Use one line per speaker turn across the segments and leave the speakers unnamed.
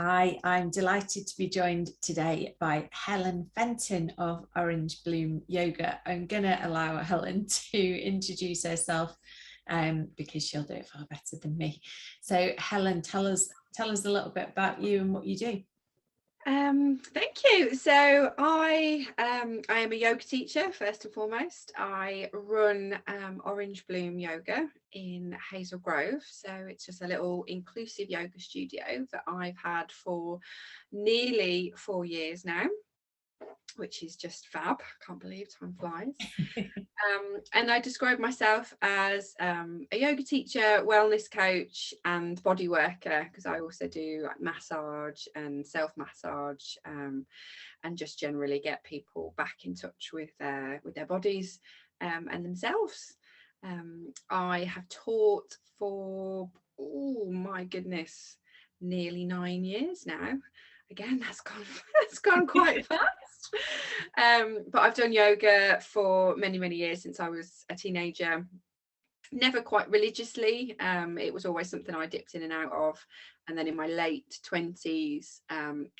I'm delighted to be joined today by Helen Fenton of Orange Bloom Yoga. I'm going to allow Helen to introduce herself because she'll do it far better than me. So Helen, tell us a little bit about you and what you do.
Thank you. So I am a yoga teacher first and foremost. I run Orange Bloom Yoga in Hazel Grove. So it's just a little inclusive yoga studio that I've had for nearly 4 years now, which is just fab. Can't believe time flies. And I describe myself as a yoga teacher, wellness coach, and body worker, because I also do like massage and self-massage, and just generally get people back in touch with their bodies and themselves. I have taught for, oh my goodness, nearly 9 years now. Again, that's gone quite fast. But I've done yoga for many years, since I was a teenager. Never quite religiously. It was always something I dipped in and out of. And then in my late 20s,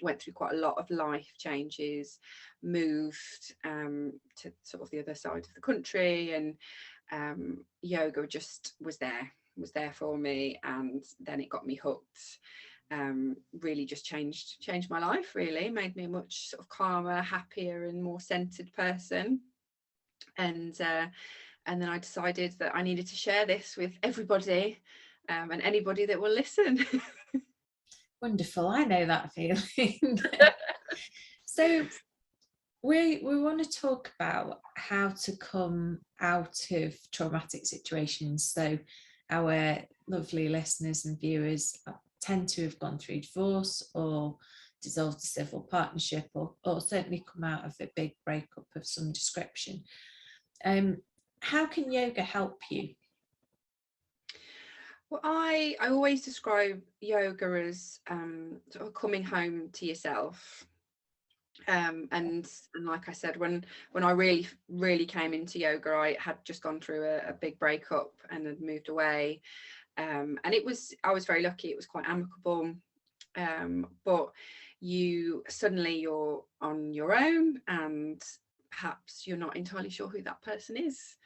went through quite a lot of life changes, moved to sort of the other side of the country, and yoga just was there for me, and then it got me hooked. Really just changed my life, really made me a much sort of calmer, happier and more centered person. And then I decided that I needed to share this with everybody, and anybody that will listen.
Wonderful. I know that feeling. So we want to talk about how to come out of traumatic situations. So our lovely listeners and viewers tend to have gone through divorce or dissolved a civil partnership, or certainly come out of a big breakup of some description. How can yoga help you?
Well, I always describe yoga as sort of coming home to yourself. And like I said, when I really came into yoga, I had just gone through a big breakup and had moved away. And I was very lucky. It was quite amicable. But you're on your own, and perhaps you're not entirely sure who that person is,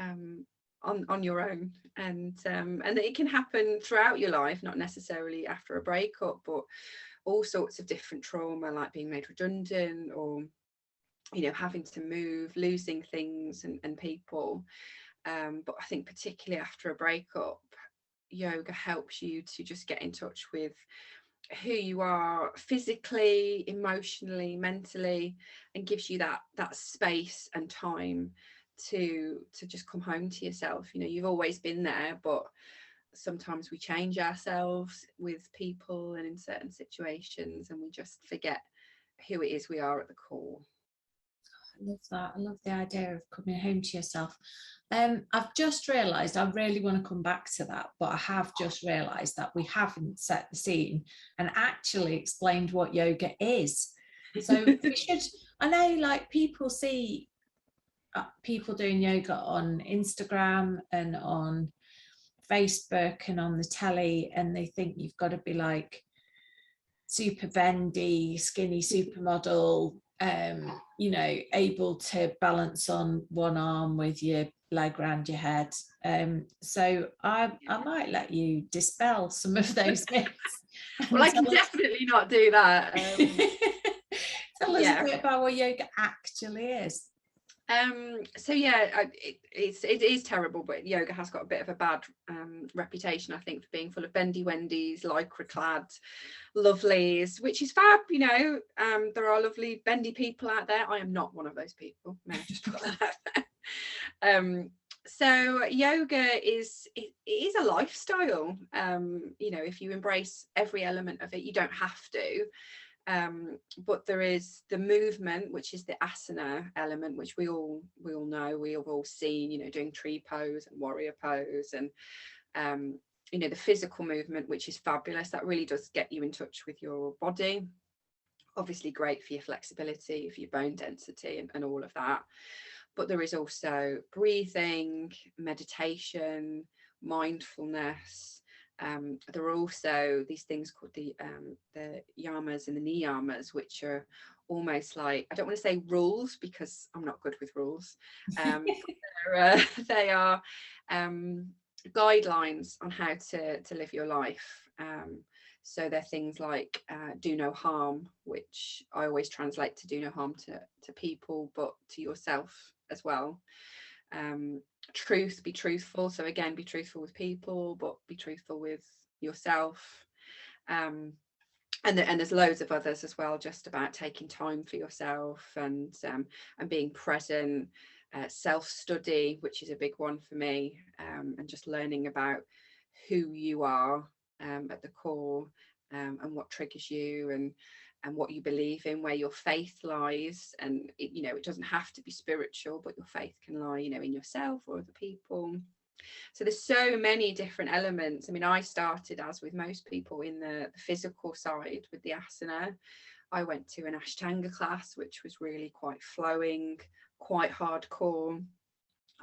on your own. And it can happen throughout your life, not necessarily after a breakup, but all sorts of different trauma, like being made redundant, or having to move, losing things and people. But I think particularly after a breakup, yoga helps you to just get in touch with who you are physically, emotionally, mentally, and gives you that space and time to just come home to yourself. You've always been there, but sometimes we change ourselves with people and in certain situations, and we just forget who it is we are at the core.
I love that. I love the idea of coming home to yourself. I've just realised I really want to come back to that, but I have just realised that we haven't set the scene and actually explained what yoga is. So we should, I know like people see people doing yoga on Instagram and on Facebook and on the telly, and they think you've got to be like super bendy, skinny supermodel, able to balance on one arm with your leg around your head. So I might let you dispel some of those myths.
Well, I can definitely not do that.
Tell us a bit about what yoga actually is.
So yeah, it is terrible, but yoga has got a bit of a bad reputation, I think, for being full of bendy wendies, lycra clad lovelies, which is fab. There are lovely bendy people out there. I am not one of those people. May I just put that out there. So yoga is a lifestyle. If you embrace every element of it, you don't have to. But there is the movement, which is the asana element, which we all know, we have all seen, doing tree pose and warrior pose, and the physical movement, which is fabulous. That really does get you in touch with your body. Obviously great for your flexibility, for your bone density, and all of that. But there is also breathing, meditation, mindfulness, There are also these things called the yamas and the niyamas, which are almost like, I don't want to say rules because I'm not good with rules. They are guidelines on how to live your life. So they're things like do no harm, which I always translate to do no harm to people, but to yourself as well. Truth, be truthful. So again, be truthful with people, but be truthful with yourself. And there's loads of others as well, just about taking time for yourself and being present. Self-study, which is a big one for me, and just learning about who you are at the core, and what triggers you, and what you believe in, where your faith lies. And it doesn't have to be spiritual, but your faith can lie, in yourself or other people. So there's so many different elements. I mean, I started, as with most people, in the physical side with the asana. I went to an Ashtanga class, which was really quite flowing, quite hardcore.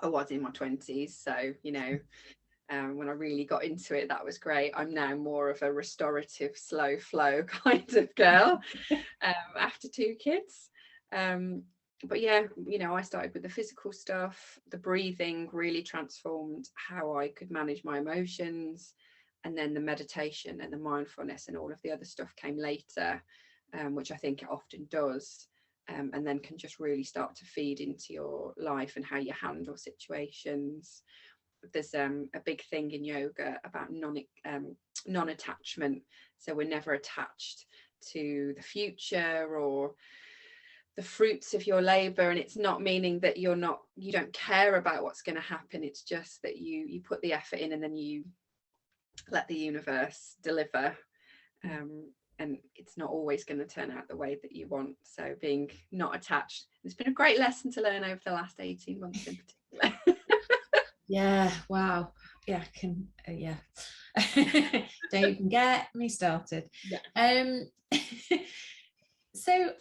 I was in my 20s, so when I really got into it, that was great. I'm now more of a restorative, slow flow kind of girl after 2 kids. But yeah, I started with the physical stuff. The breathing really transformed how I could manage my emotions, and then the meditation and the mindfulness and all of the other stuff came later, which I think it often does, and then can just really start to feed into your life and how you handle situations. There's a big thing in yoga about non-attachment. So we're never attached to the future or the fruits of your labor, and it's not meaning that you don't care about what's going to happen. It's just that you put the effort in, and then you let the universe deliver, and it's not always going to turn out the way that you want. So being not attached, it's been a great lesson to learn over the last 18 months in particular.
Yeah, wow. Yeah, I can yeah. Don't even get me started. Yeah. So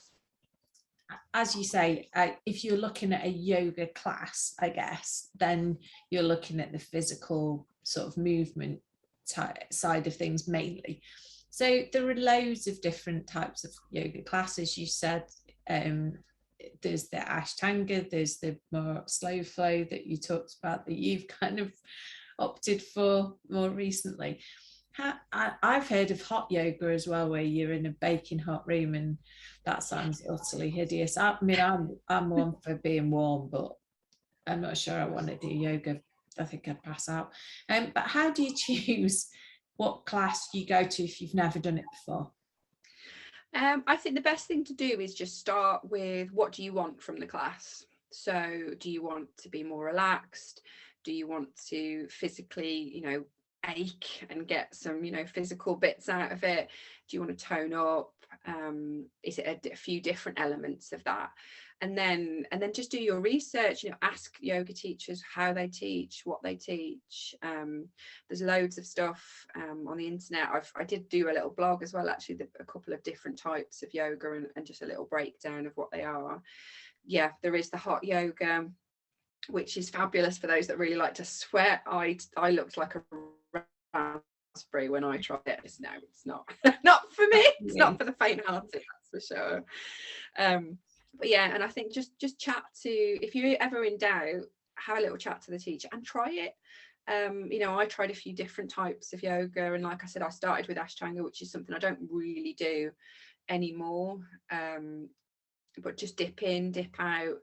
as you say, if you're looking at a yoga class, I guess, then you're looking at the physical sort of movement side of things mainly. So there are loads of different types of yoga classes. You said there's the Ashtanga, there's the more slow flow that you talked about that you've kind of opted for more recently. I've heard of hot yoga as well, where you're in a baking hot room, and that sounds utterly hideous. I mean, I'm one for being warm, but I'm not sure I want to do yoga. I think I'd pass out. But how do you choose what class you go to if you've never done it before?
I think the best thing to do is just start with, what do you want from the class? So do you want to be more relaxed? Do you want to physically, ache and get some, physical bits out of it? Do you want to tone up? Is it a few different elements of that? And then just do your research, ask yoga teachers how they teach, what they teach. There's loads of stuff on the internet. I did do a little blog as well, actually, a couple of different types of yoga, and just a little breakdown of what they are. Yeah, there is the hot yoga, which is fabulous for those that really like to sweat. I looked like a raspberry when I tried it. No, it's not not for me. It's not for the faint-hearted, that's for sure. But yeah, and I think just chat to, if you're ever in doubt, have a little chat to the teacher and try it. I tried a few different types of yoga, and like I said, I started with Ashtanga, which is something I don't really do anymore, but just dip in, dip out.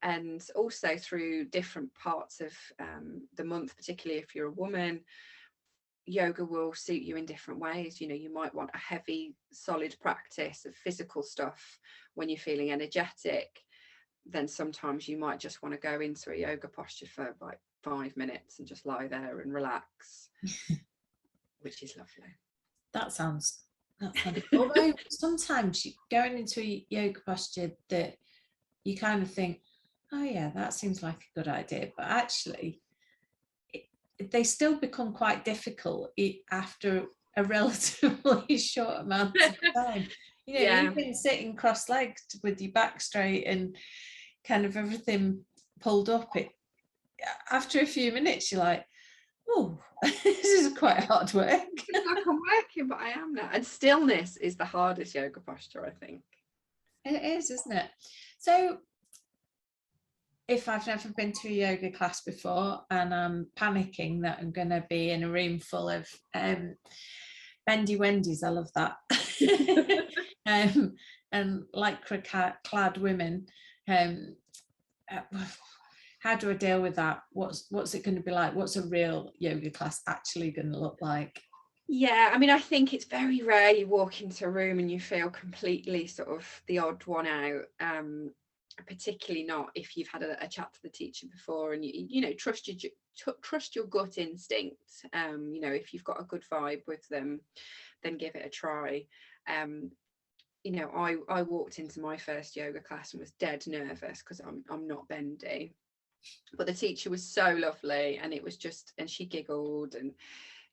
And also through different parts of the month, particularly if you're a woman, yoga will suit you in different ways. You might want a heavy, solid practice of physical stuff when you're feeling energetic. Then sometimes you might just want to go into a yoga posture for like 5 minutes and just lie there and relax, which is lovely.
That sounds although sometimes going into a yoga posture that you kind of think, oh yeah, that seems like a good idea, but actually they still become quite difficult after a relatively short amount of time. Even sitting cross-legged with your back straight and kind of everything pulled up, after a few minutes you're like, oh, this is quite hard work.
It's like I'm working, but I am now. And stillness is the hardest yoga posture, I think.
It is, isn't it? So if I've never been to a yoga class before and I'm panicking that I'm going to be in a room full of bendy Wendy's, I love that, and lycra clad women, um, how do I deal with that? What's it going to be like? What's a real yoga class actually going to look like?
Yeah, I mean, I think it's very rare you walk into a room and you feel completely sort of the odd one out. Particularly not if you've had a chat to the teacher before and you know trust your gut instinct. You know, if you've got a good vibe with them, then give it a try. You know, I walked into my first yoga class and was dead nervous because I'm not bendy, but the teacher was so lovely, and it was just, and she giggled, and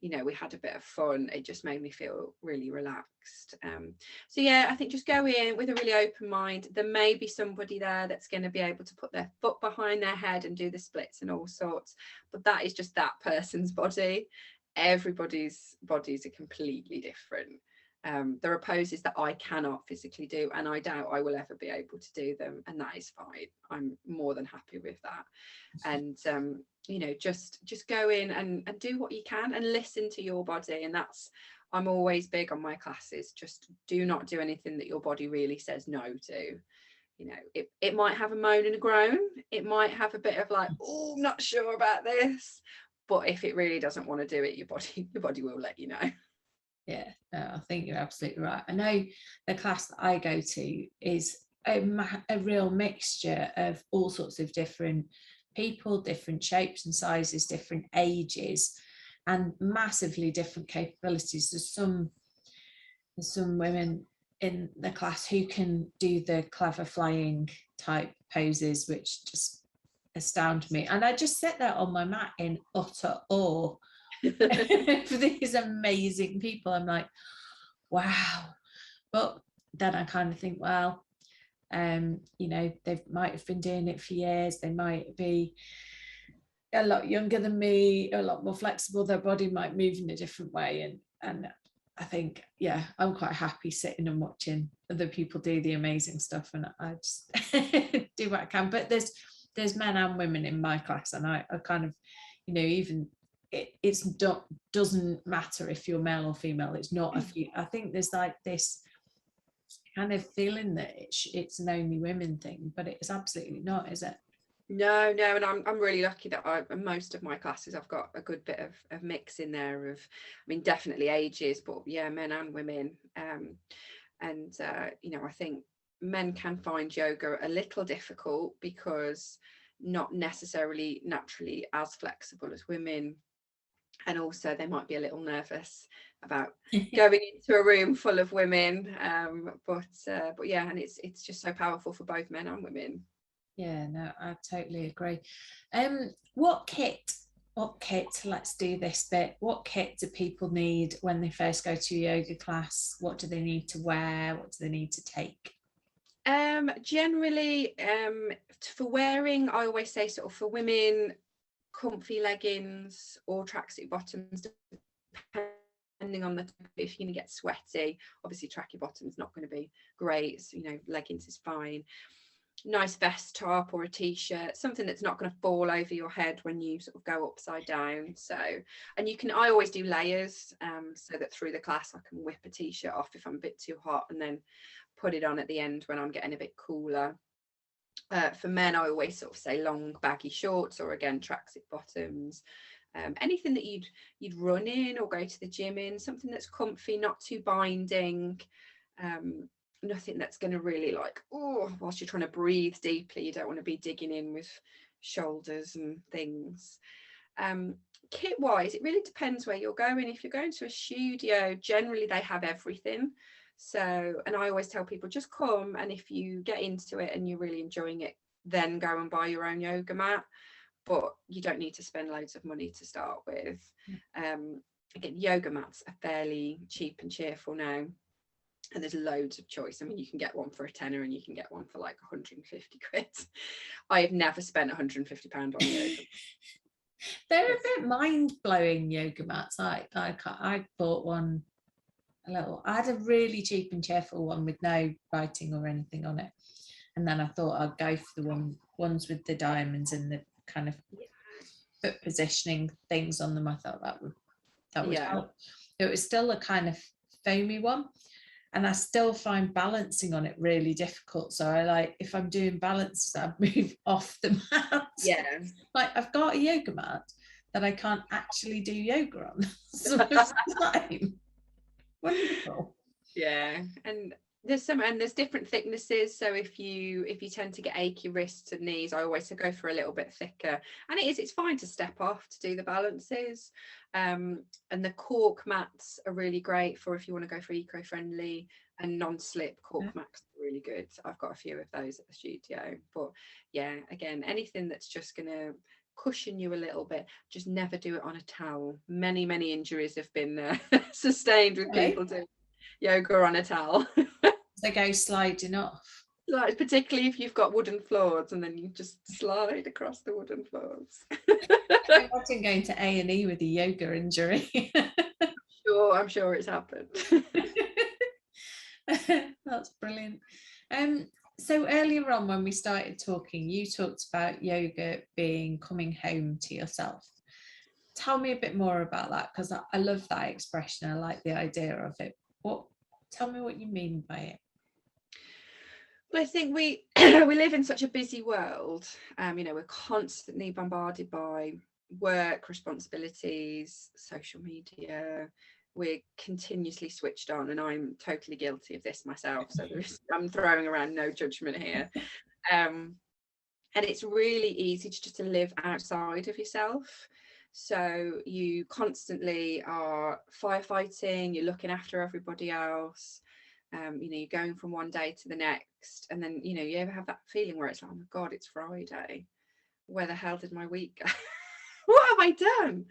you know, we had a bit of fun. It just made me feel really relaxed. So yeah, I think just go in with a really open mind. There may be somebody there that's going to be able to put their foot behind their head and do the splits and all sorts, but that is just that person's body. Everybody's bodies are completely different. There are poses that I cannot physically do, and I doubt I will ever be able to do them, and that is fine. I'm more than happy with that. And you know, just go in and do what you can and listen to your body. And that's, I'm always big on my classes, just do not do anything that your body really says no to. You know, it might have a moan and a groan, it might have a bit of like, oh, I'm not sure about this, but if it really doesn't want to do it, your body will let you know.
Yeah, no, I think you're absolutely right. I know the class that I go to is a real mixture of all sorts of different people, different shapes and sizes, different ages, and massively different capabilities. There's some women in the class who can do the clever flying type poses, which just astound me. And I just sit there on my mat in utter awe for these amazing people. I'm like, wow. But then I kind of think, well, you know, they might have been doing it for years. They might be a lot younger than me, a lot more flexible. Their body might move in a different way. And I think, yeah, I'm quite happy sitting and watching other people do the amazing stuff. And I just do what I can. But there's men and women in my class. And I kind of, you know, even doesn't matter if you're male or female. It's not a few. I think there's like this kind of feeling that it's an only women thing, but it's absolutely not, is it?
No, and I'm really lucky that most of my classes I've got a good bit of mix in there of, I mean, definitely ages, but yeah, men and women. You know, I think men can find yoga a little difficult because not necessarily naturally as flexible as women, and also they might be a little nervous about going into a room full of women. But yeah, and it's just so powerful for both men and women.
Yeah, no, I totally agree. What kit, let's do this bit. What kit do people need when they first go to a yoga class? What do they need to wear? What do they need to take?
Generally, for wearing, I always say sort of for women, comfy leggings or tracksuit bottoms, depending on the, if you're going to get sweaty. Obviously tracky bottom's not going to be great, so you know, leggings is fine. Nice vest top or a t-shirt, something that's not going to fall over your head when you sort of go upside down. So, and you can, I always do layers, so that through the class I can whip a t-shirt off if I'm a bit too hot and then put it on at the end when I'm getting a bit cooler. For men, I always sort of say long baggy shorts, or again tracksuit bottoms. Anything that you'd run in or go to the gym in, something that's comfy, not too binding. Nothing that's going to really like, oh, whilst you're trying to breathe deeply, you don't want to be digging in with shoulders and things. Kit wise, it really depends where you're going. If you're going to a studio, generally they have everything. So, and I always tell people, just come, and if you get into it and you're really enjoying it, then go and buy your own yoga mat. But you don't need to spend loads of money to start with. Again, yoga mats are fairly cheap and cheerful now, and there's loads of choice. I mean, you can get one for a tenner and you can get one for like 150 quid. I have never spent 150 pounds on yoga.
They're a bit mind-blowing, yoga mats. I bought one I had a really cheap and cheerful one with no writing or anything on it. And then I thought I'd go for the ones with the diamonds and the kind of foot positioning things on them. I thought that would help. It was still a kind of foamy one, and I still find balancing on it really difficult. So I like, if I'm doing balances, I move off the mat.
Yeah.
Like, I've got a yoga mat that I can't actually do yoga on some of the time. Wonderful.
Yeah, and there's different thicknesses. So if you tend to get achy wrists and knees, I always go for a little bit thicker. And it's fine to step off to do the balances. And the cork mats are really great for if you want to go for eco-friendly and non-slip. Cork mats are really good. I've got a few of those at the studio. But yeah, again, anything that's just gonna cushion you a little bit, just never do it on a towel. Many injuries have been sustained with people doing yoga on a towel.
They go sliding off,
like, particularly if you've got wooden floors and then you just slide across the wooden floors.
I imagine going to A&E with a yoga injury.
I'm sure it's happened.
That's brilliant. So earlier on when we started talking, you talked about yoga being coming home to yourself. Tell me a bit more about that, because I love that expression. I like the idea of it. Tell me what you mean by it.
Well, I think we we live in such a busy world. We're constantly bombarded by work, responsibilities, social media. We're continuously switched on, and I'm totally guilty of this myself. So I'm throwing around no judgment here. And it's really easy to live outside of yourself. So you constantly are firefighting, you're looking after everybody else. You're going from one day to the next, and then you ever have that feeling where it's like, oh my God, it's Friday. Where the hell did my week go? What have I done?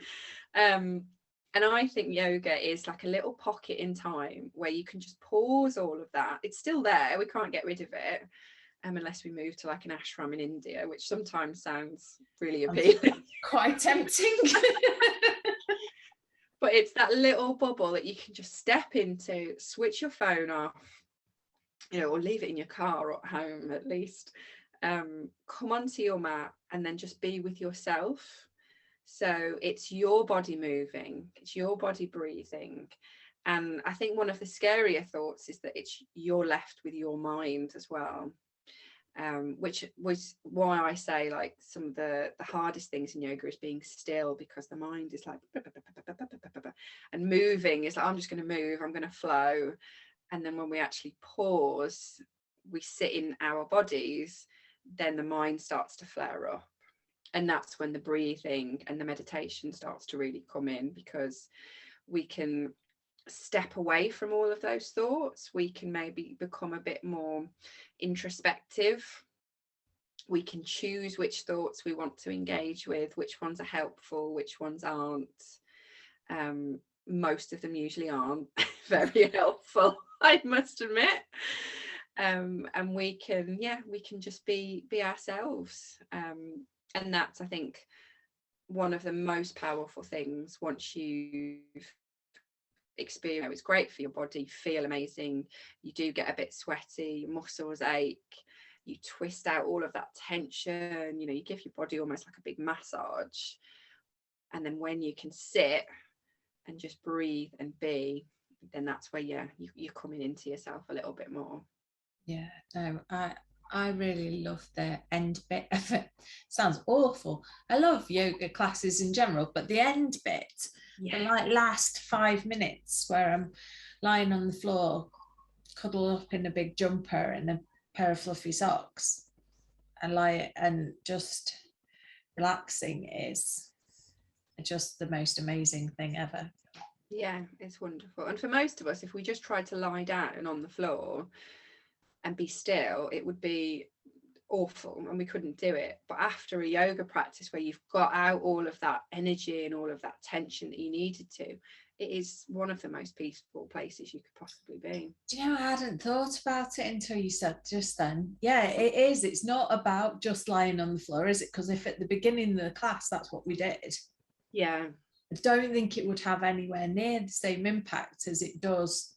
And I think yoga is like a little pocket in time where you can just pause all of that. It's still there. We can't get rid of it. Unless we move to like an ashram in India, which sometimes sounds really appealing.
Quite tempting.
But it's that little bubble that you can just step into, switch your phone off, or leave it in your car or at home at least. Come onto your mat and then just be with yourself. So it's your body moving, it's your body breathing. And I think one of the scarier thoughts is that you're left with your mind as well. Which was why I say, like, some of the hardest things in yoga is being still, because the mind is like, and moving is like, I'm just going to move, I'm going to flow. And then when we actually pause, we sit in our bodies, then the mind starts to flare up. And that's when the breathing and the meditation starts to really come in, because we can step away from all of those thoughts. We can maybe become a bit more introspective. We can choose which thoughts we want to engage with, which ones are helpful, which ones aren't. Most of them usually aren't very helpful, I must admit. And we can just be ourselves. And that's, I think, one of the most powerful things once you've experience. It's great for your body, feel amazing, you do get a bit sweaty, your muscles ache, you twist out all of that tension, you give your body almost like a big massage. And then when you can sit and just breathe and be, then that's where you're coming into yourself a little bit more.
Yeah, no, I really love the end bit of it. Sounds awful. I love yoga classes in general, but the end bit, the like last 5 minutes where I'm lying on the floor, cuddled up in a big jumper and a pair of fluffy socks, and just relaxing is just the most amazing thing ever.
Yeah, it's wonderful. And for most of us, if we just tried to lie down on the floor and be still, it would be awful and we couldn't do it. But after a yoga practice where you've got out all of that energy and all of that tension that you needed to, it is one of the most peaceful places you could possibly be.
Do you know, I hadn't thought about it until you said just then. Yeah, it is. It's not about just lying on the floor, is it? Because if at the beginning of the class that's what we did,
Yeah,
I don't think it would have anywhere near the same impact as it does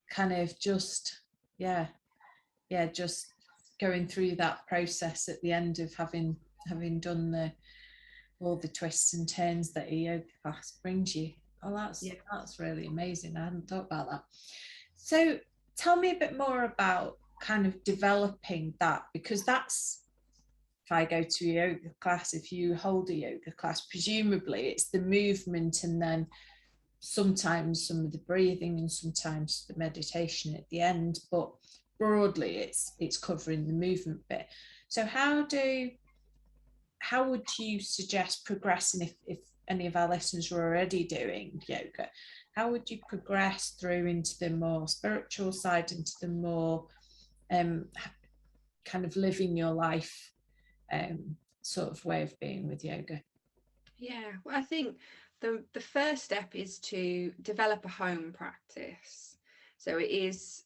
kind of just, just going through that process at the end of having done all the twists and turns that a yoga class brings you. Oh, that's really amazing. I hadn't thought about that. So tell me a bit more about kind of developing that, because that's, if I go to a yoga class, if you hold a yoga class, presumably it's the movement and then sometimes some of the breathing and sometimes the meditation at the end, but broadly it's covering the movement bit. So how would you suggest progressing, if any of our listeners were already doing yoga, how would you progress through into the more spiritual side, into the more kind of living your life sort of way of being with yoga?
Yeah, well, I think the first step is to develop a home practice. So it's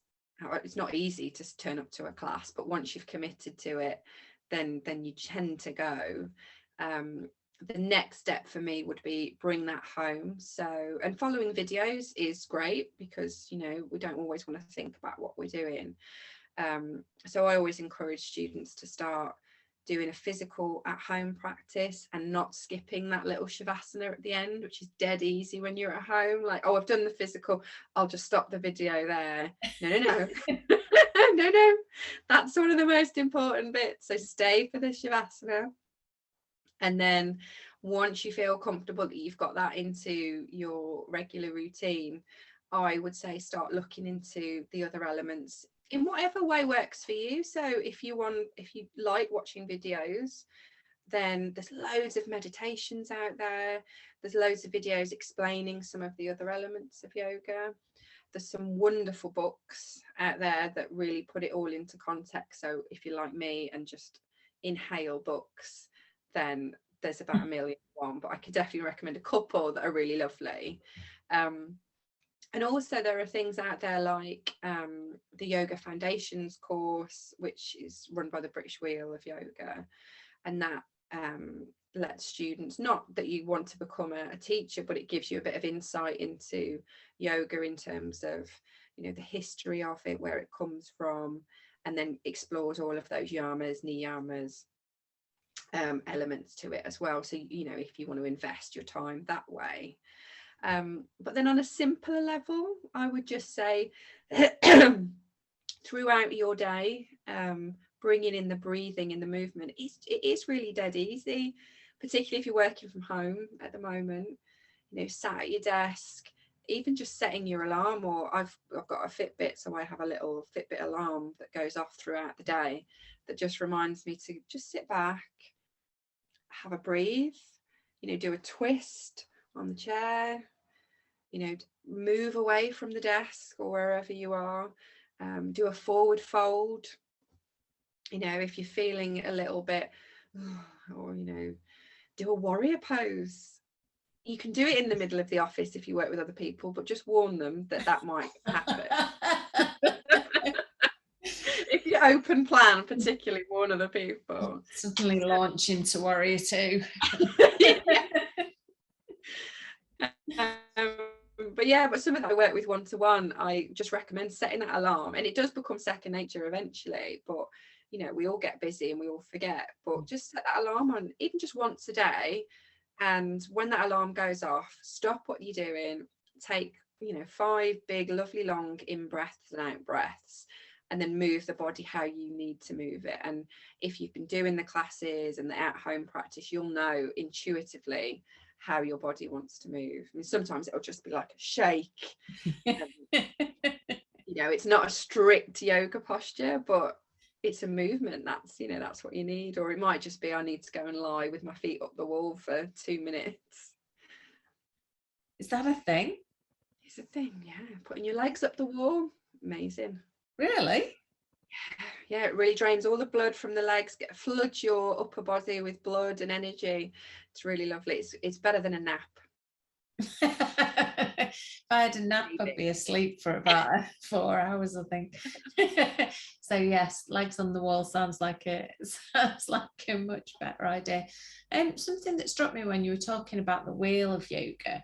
not easy to turn up to a class, but once you've committed to it, then you tend to go. The next step for me would be bring that home. So, and following videos is great because, you know, we don't always want to think about what we're doing. So I always encourage students to start doing a physical at home practice and not skipping that little shavasana at the end, which is dead easy when you're at home. Like, oh, I've done the physical, I'll just stop the video there. No. No, that's one of the most important bits. So stay for the shavasana. And then once you feel comfortable that you've got that into your regular routine, I would say start looking into the other elements in whatever way works for you. So if you like watching videos, then there's loads of meditations out there. There's loads of videos explaining some of the other elements of yoga. There's some wonderful books out there that really put it all into context. So if you're like me and just inhale books, then there's about a million one, but I could definitely recommend a couple that are really lovely. And also there are things out there like the Yoga Foundations course, which is run by the British Wheel of Yoga, and that lets students, not that you want to become a teacher, but it gives you a bit of insight into yoga in terms of, you know, the history of it, where it comes from, and then explores all of those yamas, niyamas, elements to it as well. So, you know, if you want to invest your time that way. But then on a simpler level, I would just say throughout your day, bringing in the breathing and the movement, it is really dead easy, particularly if you're working from home at the moment, you know, sat at your desk, even just setting your alarm, or I've got a Fitbit, so I have a little Fitbit alarm that goes off throughout the day that just reminds me to just sit back, have a breathe, you know, do a twist on the chair, you know, move away from the desk or wherever you are, do a forward fold, you know, if you're feeling a little bit, or, you know, do a warrior pose. You can do it in the middle of the office if you work with other people, but just warn them that that might happen. If you open plan, particularly warn other people.
Suddenly launch into Warrior 2.
But yeah, but some of that I work with one-to-one, I just recommend setting that alarm, and it does become second nature eventually, but you know, we all get busy and we all forget, but just set that alarm on, even just once a day, and when that alarm goes off, stop what you're doing, take, you know, 5 big lovely long in breaths and out breaths, and then move the body how you need to move it. And if you've been doing the classes and the at-home practice, you'll know intuitively how your body wants to move. I mean, sometimes it'll just be like a shake. You know, it's not a strict yoga posture, but it's a movement. That's, you know, that's what you need. Or it might just be, I need to go and lie with my feet up the wall for 2 minutes.
Is that a thing?
It's a thing, yeah. Putting your legs up the wall, amazing.
Really?
Yeah, it really drains all the blood from the legs, floods your upper body with blood and energy. It's really lovely. It's better than a nap.
I had a nap, I'd be asleep for about 4 hours, I think. So yes, legs on the wall sounds like a much better idea. Something that struck me when you were talking about the wheel of yoga,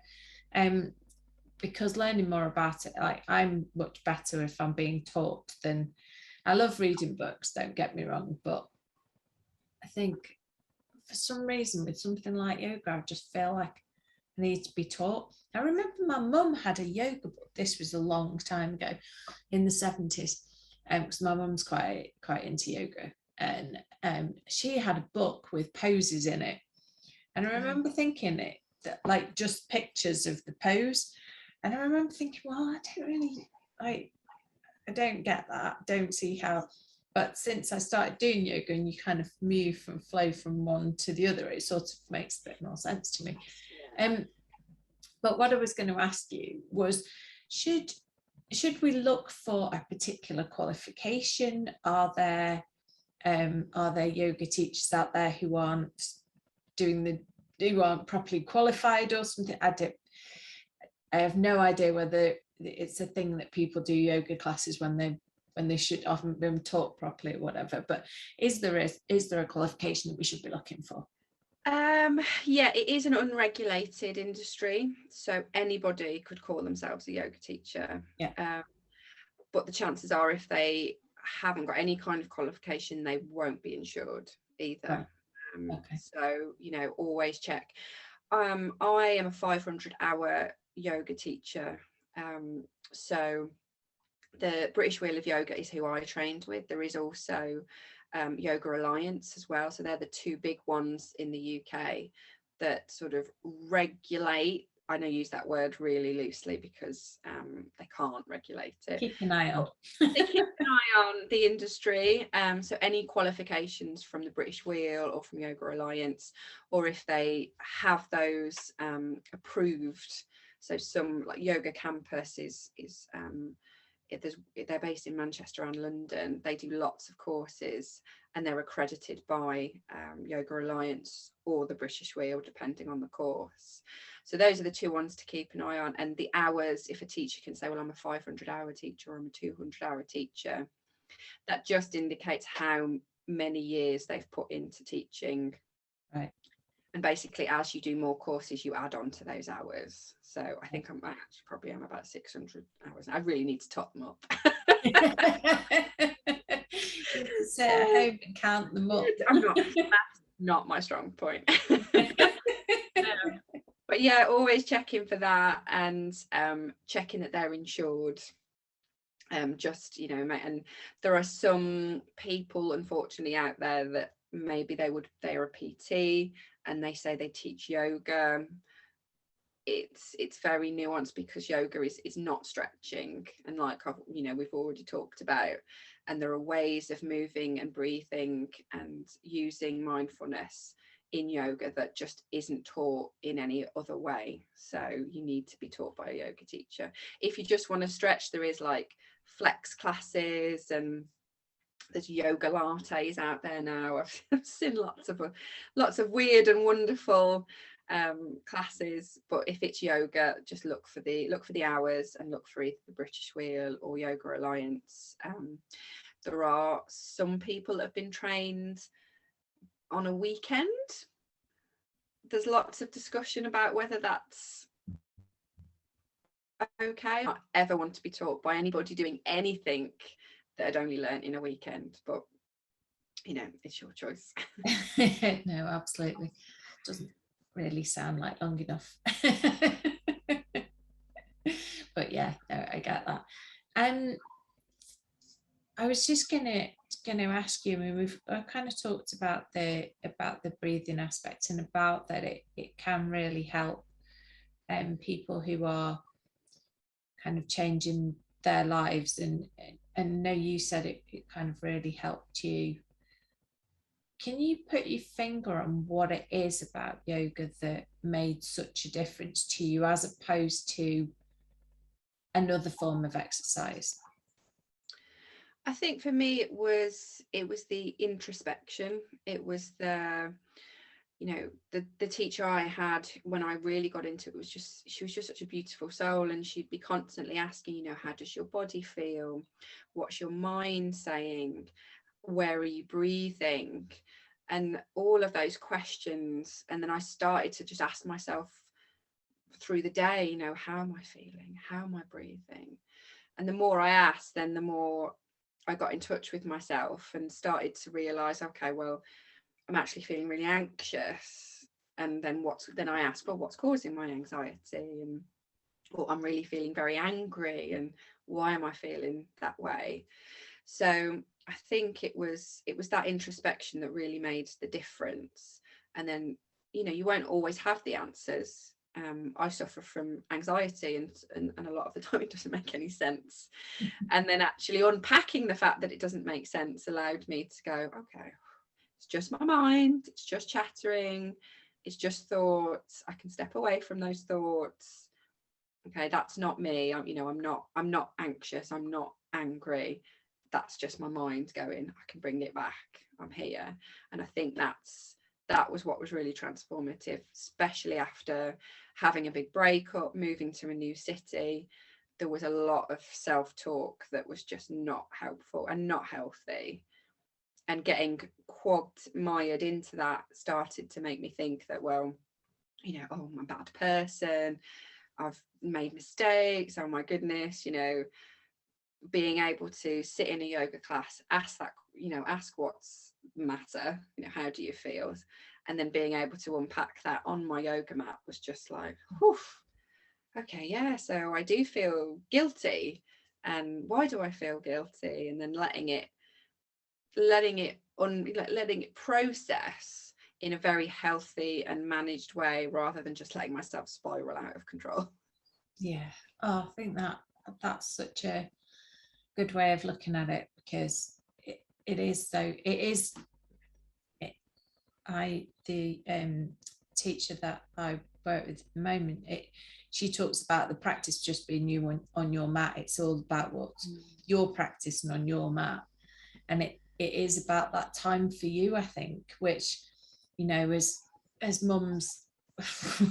because learning more about it, like, I'm much better if I'm being taught than, I love reading books, don't get me wrong, but I think for some reason with something like yoga, I just feel like I need to be taught. I remember my mum had a yoga book. This was a long time ago, in the 70s, because my mum's quite into yoga, and she had a book with poses in it, and I remember thinking it that, like, just pictures of the pose, and I remember thinking, well, I don't really, I don't get that, don't see how. But since I started doing yoga and you kind of move from flow from one to the other, it sort of makes a bit more sense to me. But what I was going to ask you was, should we look for a particular qualification? Are there yoga teachers out there who aren't properly qualified or something? I have no idea whether it's a thing that people do yoga classes when they should often been taught properly or whatever, but is there a qualification that we should be looking for?
Yeah, it is an unregulated industry, so anybody could call themselves a yoga teacher. But the chances are, if they haven't got any kind of qualification, they won't be insured either. Okay. So, always check. I am a 500-hour yoga teacher, so the British Wheel of Yoga is who I trained with. There is also Yoga Alliance as well, so they're the two big ones in the UK that sort of regulate. I know I use that word really loosely because they can't regulate it.
Keep an eye on.
They keep an eye on the industry. So any qualifications from the British Wheel or from Yoga Alliance, or if they have those approved. So some, like Yoga Campus is they're based in Manchester and London. They do lots of courses and they're accredited by Yoga Alliance or the British Wheel, depending on the course. So those are the two ones to keep an eye on. And the hours, if a teacher can say, well, I'm a 500-hour teacher or I'm a 200-hour teacher, that just indicates how many years they've put into teaching.
Right.
And basically, as you do more courses, you add on to those hours. So I think I actually probably am about 600 hours. I really need to top them up.
You have to sit at home and count them up.
That's not my strong point. But yeah, always checking for that, and checking that they're insured. Just, and there are some people, unfortunately, out there that maybe they're a PT and they say they teach yoga. It's very nuanced, because yoga is not stretching, and like we've already talked about, and there are ways of moving and breathing and using mindfulness in yoga that just isn't taught in any other way. So you need to be taught by a yoga teacher. If you just want to stretch, there is like flex classes, and there's yoga lattes out there now. I've seen lots of weird and wonderful classes. But if it's yoga, just look for the hours and look for either the British Wheel or Yoga Alliance. There are some people that have been trained on a weekend. There's lots of discussion about whether that's okay. I don't ever want to be taught by anybody doing anything that I'd only learned in a weekend, but it's your choice.
No, absolutely. Doesn't really sound like long enough. But yeah, no, I get that. I was just gonna ask you, I mean, we've kind of talked about the breathing aspect, and about that it can really help people who are kind of changing their lives, and no, you said it kind of really helped you. Can you put your finger on what it is about yoga that made such a difference to you, as opposed to another form of exercise?
I think for me it was the introspection. It was the you know, the teacher I had when I really got into it was just, she was just such a beautiful soul, and she'd be constantly asking, you know, how does your body feel? What's your mind saying? Where are you breathing? And all of those questions. And then I started to just ask myself through the day, you know, how am I feeling? How am I breathing? And the more I asked, then the more I got in touch with myself and started to realize, okay, well, I'm actually feeling really anxious. And then I asked, well, what's causing my anxiety? And well, I'm really feeling very angry, and why am I feeling that way? So I think it was that introspection that really made the difference. And then, you know, you won't always have the answers. I suffer from anxiety, and a lot of the time it doesn't make any sense. And then actually unpacking the fact that it doesn't make sense allowed me to go, okay, it's just my mind, it's just chattering, it's just thoughts. I can step away from those thoughts. Okay, that's not me. I'm not anxious, I'm not angry. That's just my mind going, I can bring it back, I'm here. And I think that was what was really transformative, especially after having a big breakup, moving to a new city. There was a lot of self-talk that was just not helpful and not healthy. And getting quagmired into that started to make me think that, well, you know, oh, I'm a bad person, I've made mistakes, oh my goodness, you know. Being able to sit in a yoga class, ask that, you know, ask what's the matter, you know, how do you feel, and then being able to unpack that on my yoga mat was just like, whew, okay, yeah, so I do feel guilty, and why do I feel guilty? And then letting it process in a very healthy and managed way, rather than just letting myself spiral out of control.
Yeah. Oh, I think that's such a good way of looking at it, because it is so, it is the teacher that I work with at the moment, she talks about the practice just being you on your mat. It's all about what you're practicing on your mat, and it is about that time for you, I think, which, you know, as mums we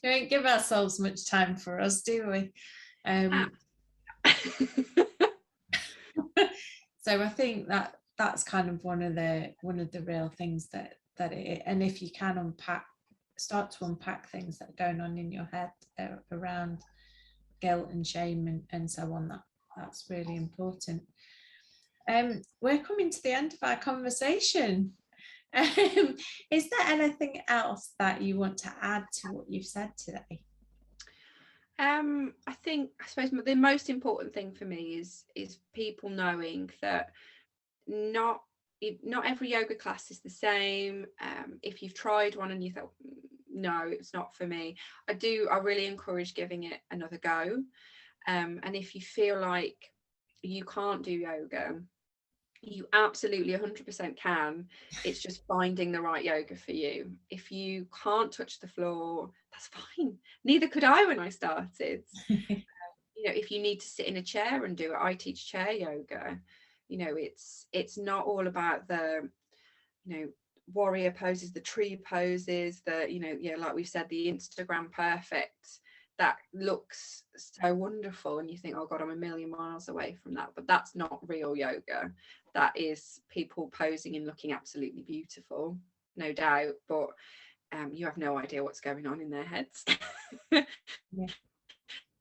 don't give ourselves much time for us, do we? So I think that's kind of one of the real things that it, and if you can start to unpack things that are going on in your head around guilt and shame and so on, that's really important. We're coming to the end of our conversation. Is there anything else that you want to add to what you've said today?
I suppose the most important thing for me is people knowing that not every yoga class is the same. If you've tried one and you thought, no, it's not for me, I really encourage giving it another go. And if you feel like you can't do yoga, you absolutely 100% can. It's just finding the right yoga for you. If you can't touch the floor, that's fine. Neither could I when I started. You know, if you need to sit in a chair and do it, I teach chair yoga. You know, it's not all about the, you know, warrior poses, the tree poses, the, you know, yeah, like we've said, the Instagram perfect, that looks so wonderful and you think, oh god, I'm a million miles away from that. But that's not real yoga. That is people posing and looking absolutely beautiful, no doubt, but you have no idea what's going on in their heads.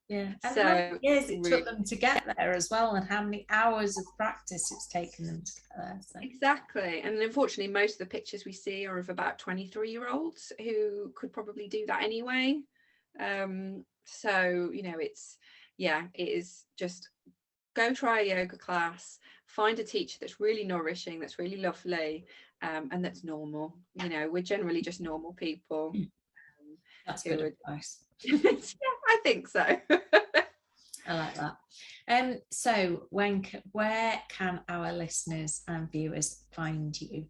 Yeah. And
so
how many years it took them to get there as well, and how many hours of practice it's taken them to get there. So.
Exactly. And unfortunately, most of the pictures we see are of about 23-year-olds who could probably do that anyway. So, you know, it is just go try a yoga class, find a teacher that's really nourishing, that's really lovely, and that's normal. You know, we're generally just normal people.
That's good advice.
Yeah, I think so.
I like that. So where can our listeners and viewers find you?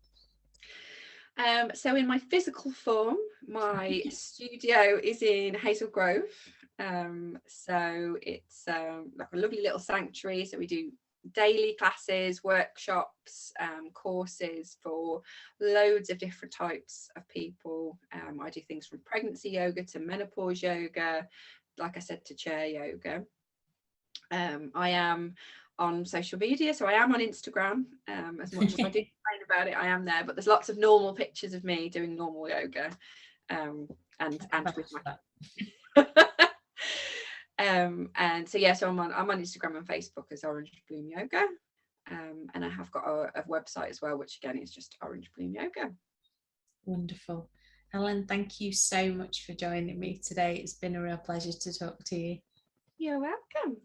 So in my physical form, my studio is in Hazel Grove. So it's like a lovely little sanctuary. So we do daily classes, workshops, courses for loads of different types of people. I do things from pregnancy yoga to menopause yoga, like I said, to chair yoga. I am on social media, so I am on Instagram. As much as I do complain about it, I am there, but there's lots of normal pictures of me doing normal yoga, and with my and so yeah, so I'm on Instagram and Facebook as Orange Bloom Yoga, and I have got a website as well, which again is just Orange Bloom Yoga.
Wonderful. Helen, thank you so much for joining me today. It's been a real pleasure to talk to you.
You're welcome.